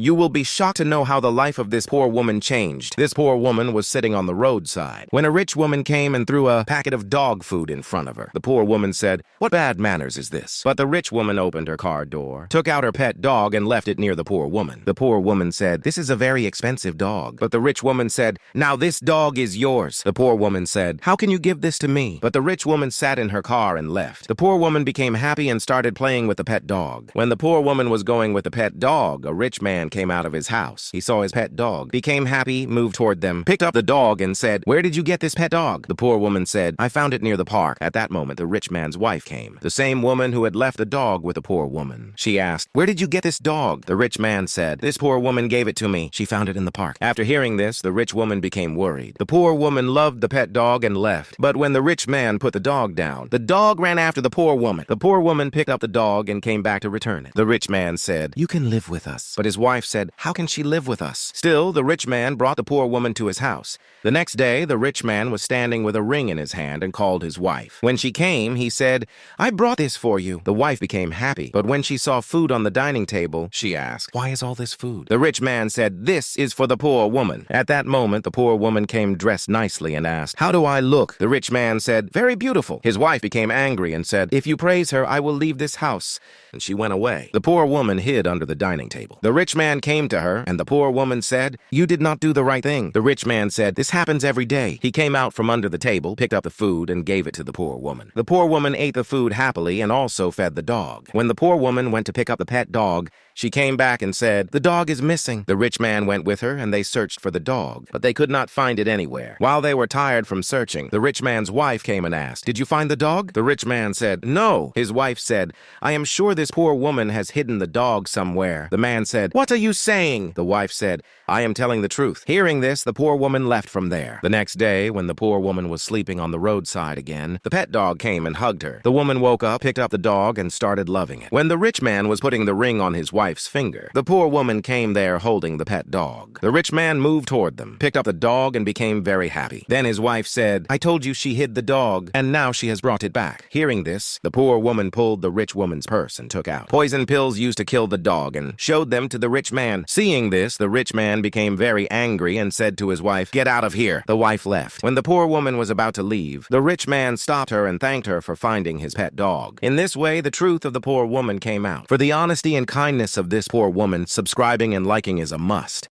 You will be shocked to know how the life of this poor woman changed. This poor woman was sitting on the roadside when a rich woman came and threw a packet of dog food in front of her. The poor woman said, "What bad manners is this?" But the rich woman opened her car door, took out her pet dog, and left it near the poor woman. The poor woman said, "This is a very expensive dog." But the rich woman said, "Now this dog is yours." The poor woman said, "How can you give this to me?" But the rich woman sat in her car and left. The poor woman became happy and started playing with the pet dog. When the poor woman was going with the pet dog, a rich man came out of his house. He saw his pet dog, became happy, moved toward them, picked up the dog, and said, "Where did you get this pet dog?" The poor woman said, "I found it near the park." At that moment, the rich man's wife came, the same woman who had left the dog with the poor woman. She asked, "Where did you get this dog?" The rich man said, "This poor woman gave it to me. She found it in the park." After hearing this, the rich woman became worried. The poor woman loved the pet dog and left. But when the rich man put the dog down, the dog ran after the poor woman. The poor woman picked up the dog and came back to return it. The rich man said, "You can live with us." But his wife said, "How can she live with us?" Still, the rich man brought the poor woman to his house. The next day, the rich man was standing with a ring in his hand and called his wife. When she came, he said, "I brought this for you." The wife became happy, but when she saw food on the dining table, she asked, "Why is all this food?" The rich man said, "This is for the poor woman." At that moment, the poor woman came dressed nicely and asked, "How do I look?" The rich man said, "Very beautiful." His wife became angry and said, "If you praise her, I will leave this house." And she went away. The poor woman hid under the dining table. The rich man came to her, and the poor woman said, "You did not do the right thing." The rich man said, "This happens every day." He came out from under the table, picked up the food, and gave it to the poor woman. The poor woman ate the food happily and also fed the dog. When the poor woman went to pick up the pet dog, she came back and said, "The dog is missing." The rich man went with her, and they searched for the dog, but they could not find it anywhere. While they were tired from searching, the rich man's wife came and asked, "Did you find the dog?" The rich man said, "No." His wife said, "I am sure this poor woman has hidden the dog somewhere." The man said, "What are you saying?" The wife said, "I am telling the truth." Hearing this, the poor woman left from there. The next day, when the poor woman was sleeping on the roadside again, the pet dog came and hugged her. The woman woke up, picked up the dog, and started loving it. When the rich man was putting the ring on his wife's finger, the poor woman came there holding the pet dog. The rich man moved toward them, picked up the dog, and became very happy. Then his wife said, "I told you she hid the dog, and now she has brought it back." Hearing this, the poor woman pulled the rich woman's purse and took out poison pills used to kill the dog and showed them to the rich man. Seeing this, the rich man became very angry and said to his wife, "Get out of here." The wife left. When the poor woman was about to leave, the rich man stopped her and thanked her for finding his pet dog. In this way, the truth of the poor woman came out. For the honesty and kindness of this poor woman, subscribing and liking is a must.